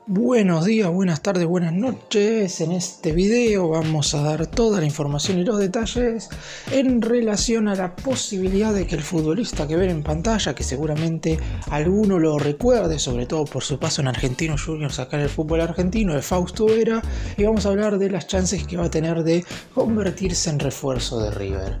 Buenos días, buenas tardes, buenas noches. En este video vamos a dar toda la información y los detalles en relación a la posibilidad de que el futbolista que ven en pantalla, que seguramente alguno lo recuerde, sobre todo por su paso en Argentinos Juniors acá en el fútbol argentino, es Fausto Vera, y vamos a hablar de las chances que va a tener de convertirse en refuerzo de River.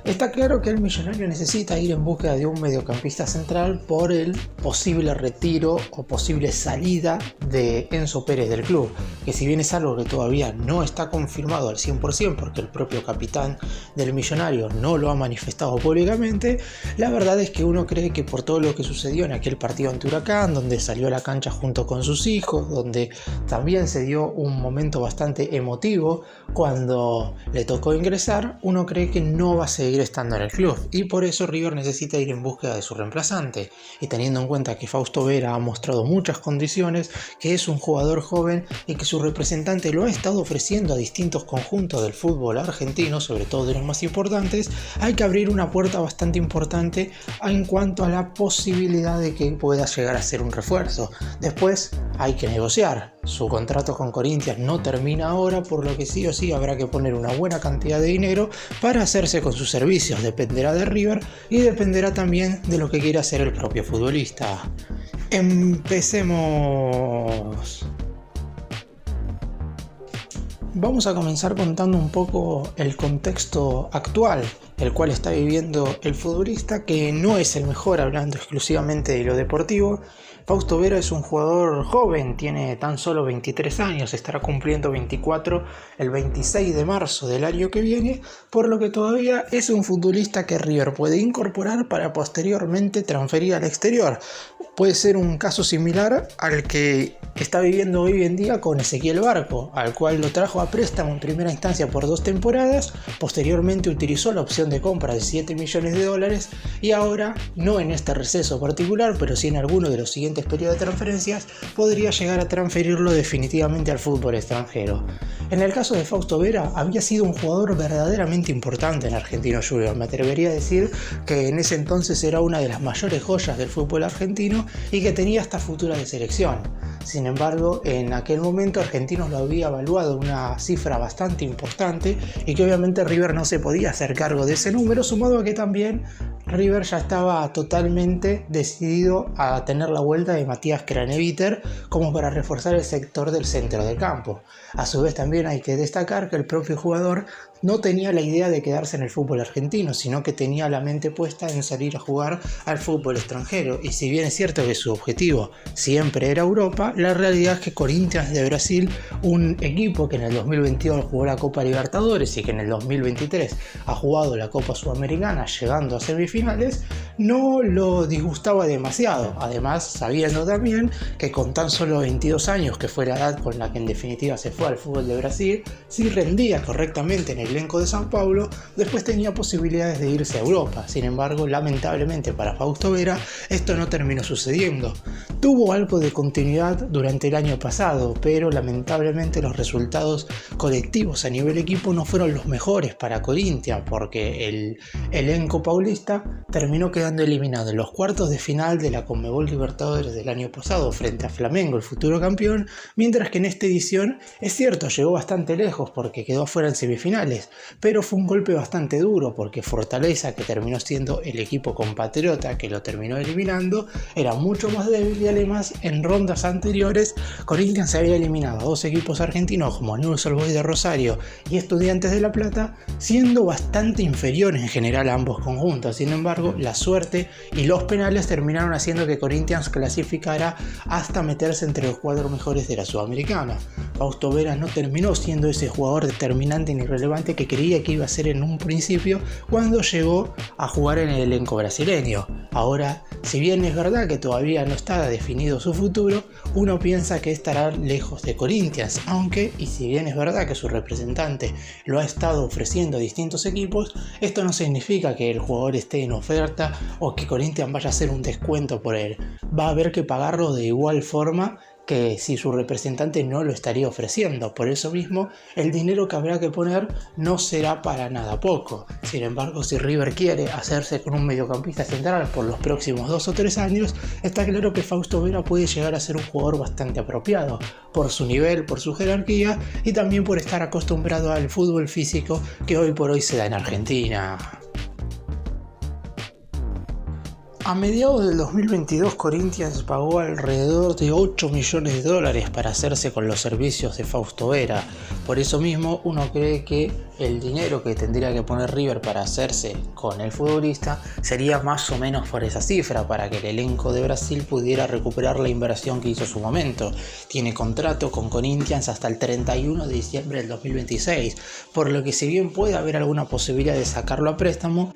Está claro que el Millonario necesita ir en búsqueda de un mediocampista central por el posible retiro o posible salida de Enzo Pérez del club, que si bien es algo que todavía no está confirmado al 100% porque el propio capitán del Millonario no lo ha manifestado públicamente, la verdad es que uno cree que por todo lo que sucedió en aquel partido ante Huracán, donde salió a la cancha junto con sus hijos, donde también se dio un momento bastante emotivo cuando le tocó ingresar, uno cree que no va a seguir estando en el club y por eso River necesita ir en búsqueda de su reemplazante, y teniendo en cuenta que Fausto Vera ha mostrado muchas condiciones, que es un jugador joven y que su representante lo ha estado ofreciendo a distintos conjuntos del fútbol argentino, sobre todo de los más importantes, hay que abrir una puerta bastante importante en cuanto a la posibilidad de que pueda llegar a ser un refuerzo. Después hay que negociar. Su contrato con Corinthians no termina ahora, por lo que sí o sí habrá que poner una buena cantidad de dinero para hacerse con sus servicios. Dependerá de River y dependerá también de lo que quiera hacer el propio futbolista. Empecemos. Vamos a comenzar contando un poco el contexto actual, el cual está viviendo el futbolista, que no es el mejor hablando exclusivamente de lo deportivo. Fausto Vera es un jugador joven, tiene tan solo 23 años, estará cumpliendo 24 el 26 de marzo del año que viene, por lo que todavía es un futbolista que River puede incorporar para posteriormente transferir al exterior. Puede ser un caso similar al que está viviendo hoy en día con Ezequiel Barco, al cual lo trajo a préstamo en primera instancia por 2 temporadas, posteriormente utilizó la opción de compra de $7 millones y ahora, no en este receso particular, pero sí en alguno de los siguientes periodos de transferencias, podría llegar a transferirlo definitivamente al fútbol extranjero. En el caso de Fausto Vera, había sido un jugador verdaderamente importante en Argentinos Juniors. Me atrevería a decir que en ese entonces era una de las mayores joyas del fútbol argentino y que tenía hasta futura de selección. Sin embargo, en aquel momento Argentinos lo había evaluado una cifra bastante importante y que obviamente River no se podía hacer cargo de ese número, sumado a que también River ya estaba totalmente decidido a tener la vuelta de Matías Craneviter como para reforzar el sector del centro del campo. A su vez también hay que destacar que el propio jugador no tenía la idea de quedarse en el fútbol argentino, sino que tenía la mente puesta en salir a jugar al fútbol extranjero. Y si bien es cierto que su objetivo siempre era Europa, la realidad es que Corinthians de Brasil, un equipo que en el 2022 jugó la Copa Libertadores y que en el 2023 ha jugado la Copa Sudamericana llegando a semifinales, no lo disgustaba demasiado. Además, sabiendo también que con tan solo 22 años, que fue la edad con la que en definitiva se fue al fútbol de Brasil, si rendía correctamente en el elenco de Sao Paulo, después tenía posibilidades de irse a Europa. Sin embargo, lamentablemente para Fausto Vera, esto no terminó sucediendo. Tuvo algo de continuidad durante el año pasado, pero lamentablemente los resultados colectivos a nivel equipo no fueron los mejores para Corinthians, porque el elenco paulista terminó quedando eliminado en los cuartos de final de la Conmebol Libertadores del año pasado frente a Flamengo, el futuro campeón, mientras que en esta edición, es cierto, llegó bastante lejos porque quedó fuera en semifinales, pero fue un golpe bastante duro porque Fortaleza, que terminó siendo el equipo compatriota que lo terminó eliminando, era mucho más débil y además en rondas anteriores Corinthians se había eliminado a 2 equipos argentinos como Newell's Old Boys de Rosario y Estudiantes de La Plata, siendo bastante inferior en general a ambos conjuntos. Sin embargo, la suerte y los penales terminaron haciendo que Corinthians clasificara hasta meterse entre los 4 mejores de la Sudamericana. Fausto Vera no terminó siendo ese jugador determinante ni relevante que creía que iba a ser en un principio cuando llegó a jugar en el elenco brasileño. Ahora, si bien es verdad que todavía no está definido su futuro, uno piensa que estará lejos de Corinthians, aunque, y si bien es verdad que su representante lo ha estado ofreciendo a distintos equipos, esto no significa que el jugador esté en oferta o que Corinthians vaya a hacer un descuento por él. Va a haber que pagarlo de igual forma que si su representante no lo estaría ofreciendo. Por eso mismo, el dinero que habrá que poner no será para nada poco. Sin embargo, si River quiere hacerse con un mediocampista central por los próximos 2 o 3 años, está claro que Fausto Vera puede llegar a ser un jugador bastante apropiado, por su nivel, por su jerarquía y también por estar acostumbrado al fútbol físico que hoy por hoy se da en Argentina. A mediados del 2022, Corinthians pagó alrededor de $8 millones para hacerse con los servicios de Fausto Vera. Por eso mismo, uno cree que el dinero que tendría que poner River para hacerse con el futbolista sería más o menos por esa cifra, para que el elenco de Brasil pudiera recuperar la inversión que hizo en su momento. Tiene contrato con Corinthians hasta el 31 de diciembre del 2026, por lo que si bien puede haber alguna posibilidad de sacarlo a préstamo,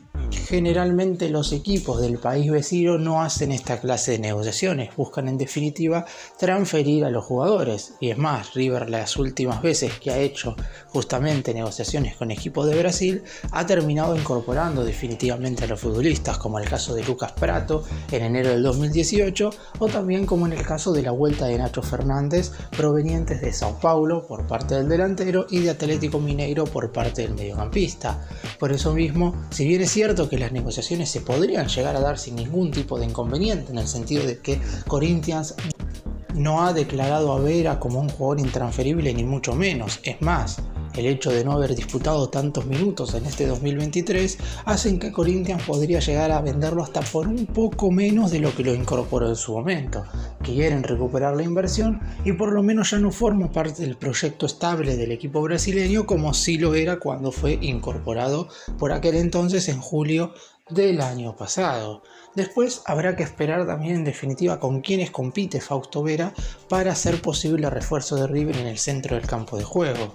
generalmente los equipos del país vecino no hacen esta clase de negociaciones, buscan en definitiva transferir a los jugadores. Y es más, River las últimas veces que ha hecho justamente negociaciones con equipos de Brasil ha terminado incorporando definitivamente a los futbolistas, como el caso de Lucas Prato en enero del 2018 o también como en el caso de la vuelta de Nacho Fernández provenientes de Sao Paulo por parte del delantero y de Atlético Mineiro por parte del mediocampista. Por eso mismo, si bien es cierto que las negociaciones se podrían llegar a dar sin ningún tipo de inconveniente, en el sentido de que Corinthians no ha declarado a Vera como un jugador intransferible ni mucho menos. Es más, el hecho de no haber disputado tantos minutos en este 2023 hacen que Corinthians podría llegar a venderlo hasta por un poco menos de lo que lo incorporó en su momento. Quieren recuperar la inversión y por lo menos ya no forma parte del proyecto estable del equipo brasileño como sí lo era cuando fue incorporado por aquel entonces en julio del año pasado. Después habrá que esperar también en definitiva con quiénes compite Fausto Vera para hacer posible el refuerzo de River en el centro del campo de juego.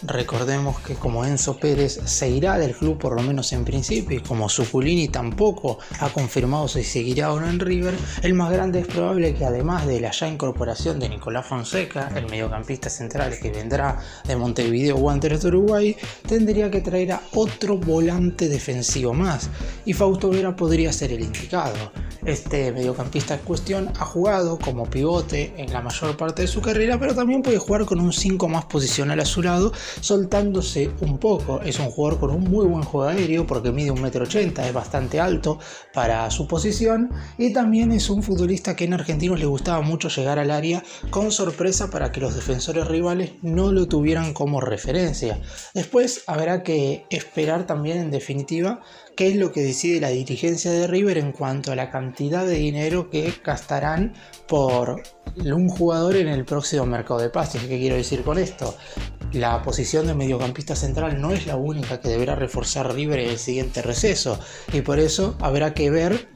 Recordemos que como Enzo Pérez se irá del club por lo menos en principio y como Zuculini tampoco ha confirmado si seguirá o no en River, el más grande es probable que además de la ya incorporación de Nicolás Fonseca, el mediocampista central que vendrá de Montevideo Wanderers de Uruguay, tendría que traer a otro volante defensivo más y Fausto Vera podría ser el indicado. Este mediocampista en cuestión ha jugado como pivote en la mayor parte de su carrera, pero también puede jugar con un 5 más posicional a su lado, soltándose un poco. Es un jugador con un muy buen juego aéreo porque mide 1,80 m, es bastante alto para su posición y también es un futbolista que en Argentinos le gustaba mucho llegar al área con sorpresa para que los defensores rivales no lo tuvieran como referencia. Después habrá que esperar también en definitiva qué es lo que decide la dirigencia de River en cuanto a la cantidad de dinero que gastarán por un jugador en el próximo mercado de pases. ¿Qué quiero decir con esto? La posición de mediocampista central no es la única que deberá reforzar River en el siguiente receso y por eso habrá que ver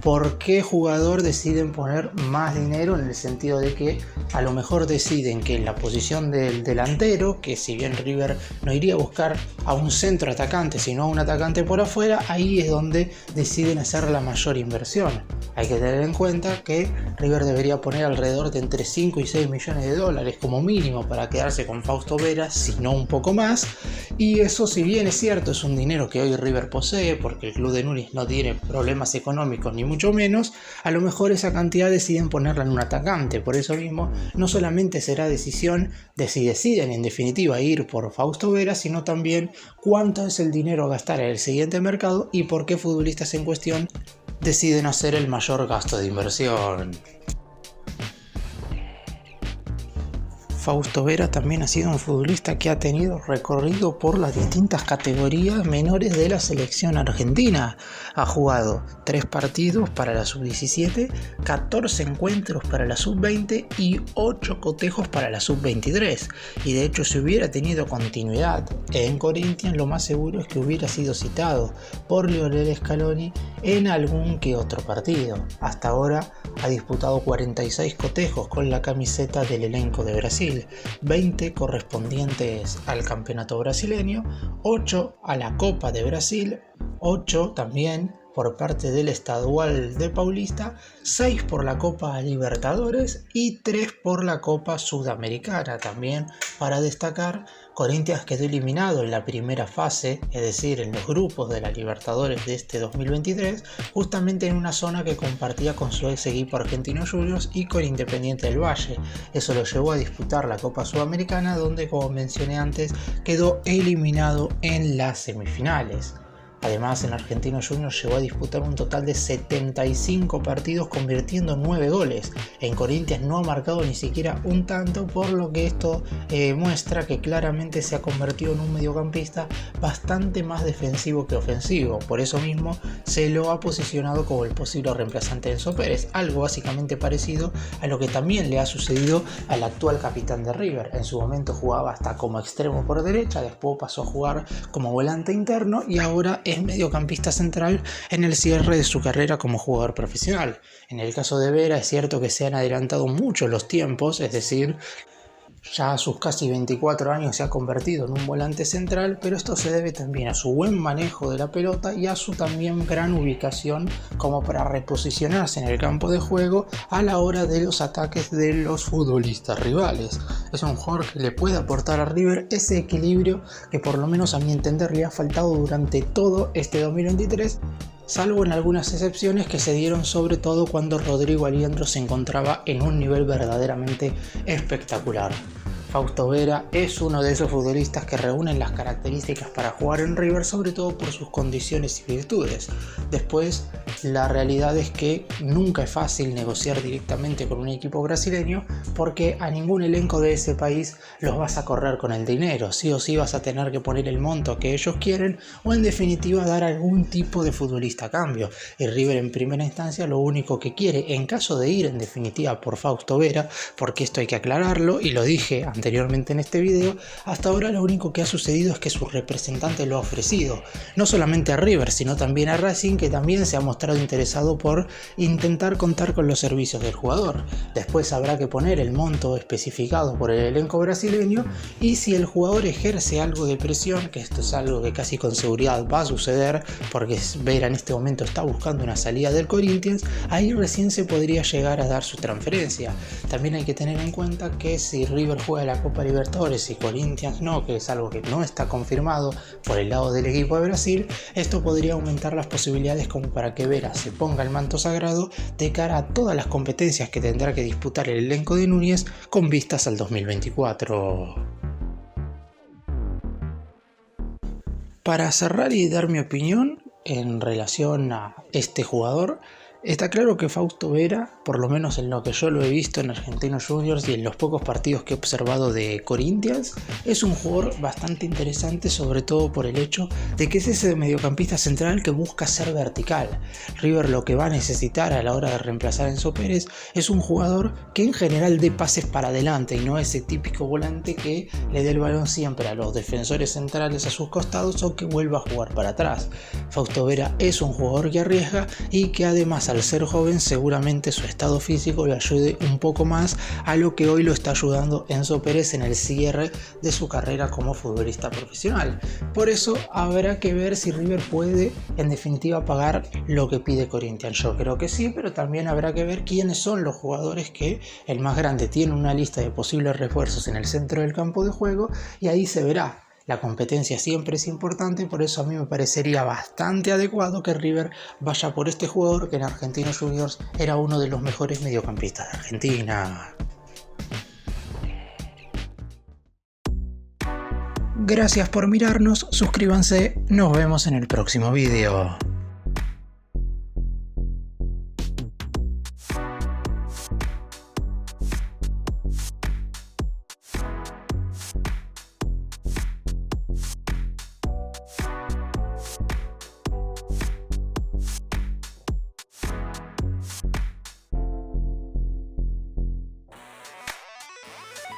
por qué jugador deciden poner más dinero, en el sentido de que a lo mejor deciden que en la posición del delantero, que si bien River no iría a buscar a un centro atacante sino a un atacante por afuera, ahí es donde deciden hacer la mayor inversión. Hay que tener en cuenta que River debería poner alrededor de entre 5 y 6 millones de dólares como mínimo para quedarse con Fausto Vera, si no un poco más, y eso, si bien es cierto, es un dinero que hoy River posee porque el club de Núñez no tiene problemas económicos ni mucho menos, a lo mejor esa cantidad deciden ponerla en un atacante. Por eso mismo no solamente será decisión de si deciden en definitiva ir por Fausto Vera, sino también cuánto es el dinero a gastar en el siguiente mercado y por qué futbolistas en cuestión deciden hacer el mayor gasto de inversión. Fausto Vera también ha sido un futbolista que ha tenido recorrido por las distintas categorías menores de la selección argentina. Ha jugado 3 partidos para la sub-17, 14 encuentros para la sub-20 y 8 cotejos para la sub-23. Y de hecho, si hubiera tenido continuidad en Corinthians, lo más seguro es que hubiera sido citado por Lionel Scaloni en algún que otro partido. Hasta ahora ha disputado 46 cotejos con la camiseta del elenco de Brasil, 20 correspondientes al campeonato brasileño, 8 a la Copa de Brasil, 8 también por parte del Estadual de Paulista, 6 por la Copa Libertadores y 3 por la Copa Sudamericana. También para destacar, Corinthians quedó eliminado en la primera fase, es decir, en los grupos de la Libertadores de este 2023, justamente en una zona que compartía con su ex equipo Argentinos Juniors y con Independiente del Valle. Eso lo llevó a disputar la Copa Sudamericana, donde, como mencioné antes, quedó eliminado en las semifinales. Además, en Argentinos Juniors llegó a disputar un total de 75 partidos convirtiendo 9 goles. En Corinthians no ha marcado ni siquiera un tanto, por lo que esto muestra que claramente se ha convertido en un mediocampista bastante más defensivo que ofensivo. Por eso mismo se lo ha posicionado como el posible reemplazante de Enzo Pérez, algo básicamente parecido a lo que también le ha sucedido al actual capitán de River. En su momento jugaba hasta como extremo por derecha, después pasó a jugar como volante interno y ahora es mediocampista central en el cierre de su carrera como jugador profesional. En el caso de Vera es cierto que se han adelantado mucho los tiempos, es decir, ya a sus casi 24 años se ha convertido en un volante central, pero esto se debe también a su buen manejo de la pelota y a su también gran ubicación como para reposicionarse en el campo de juego a la hora de los ataques de los futbolistas rivales. Es un jugador que le puede aportar a River ese equilibrio que por lo menos a mi entender le ha faltado durante todo este 2023, salvo en algunas excepciones que se dieron sobre todo cuando Rodrigo Aliendro se encontraba en un nivel verdaderamente espectacular. Fausto Vera es uno de esos futbolistas que reúnen las características para jugar en River, sobre todo por sus condiciones y virtudes. Después, la realidad es que nunca es fácil negociar directamente con un equipo brasileño porque a ningún elenco de ese país los vas a correr con el dinero. Sí o sí vas a tener que poner el monto que ellos quieren o en definitiva dar algún tipo de futbolista a cambio. Y River en primera instancia lo único que quiere, en caso de ir en definitiva por Fausto Vera, porque esto hay que aclararlo y lo dije anteriormente en este video, hasta ahora lo único que ha sucedido es que su representante lo ha ofrecido, no solamente a River sino también a Racing, que también se ha mostrado interesado por intentar contar con los servicios del jugador. Después habrá que poner el monto especificado por el elenco brasileño y si el jugador ejerce algo de presión, que esto es algo que casi con seguridad va a suceder porque Vera en este momento está buscando una salida del Corinthians, ahí recién se podría llegar a dar su transferencia. También hay que tener en cuenta que si River juega la Copa Libertadores y Corinthians no, que es algo que no está confirmado por el lado del equipo de Brasil, esto podría aumentar las posibilidades como para que Vera se ponga el manto sagrado de cara a todas las competencias que tendrá que disputar el elenco de Núñez con vistas al 2024. Para cerrar y dar mi opinión en relación a este jugador, está claro que Fausto Vera, por lo menos en lo que yo lo he visto en Argentinos Juniors y en los pocos partidos que he observado de Corinthians, es un jugador bastante interesante, sobre todo por el hecho de que es ese mediocampista central que busca ser vertical. River lo que va a necesitar a la hora de reemplazar a Enzo Pérez es un jugador que en general dé pases para adelante y no ese típico volante que le dé el balón siempre a los defensores centrales a sus costados o que vuelva a jugar para atrás. Fausto Vera es un jugador que arriesga y que además al ser joven seguramente su estado físico le ayude un poco más a lo que hoy lo está ayudando Enzo Pérez en el cierre de su carrera como futbolista profesional. Por eso habrá que ver si River puede en definitiva pagar lo que pide Corinthians. Yo creo que sí, pero también habrá que ver quiénes son los jugadores que el más grande tiene una lista de posibles refuerzos en el centro del campo de juego y ahí se verá. La competencia siempre es importante, por eso a mí me parecería bastante adecuado que River vaya por este jugador que en Argentinos Juniors era uno de los mejores mediocampistas de Argentina. Gracias por mirarnos, suscríbanse, nos vemos en el próximo video.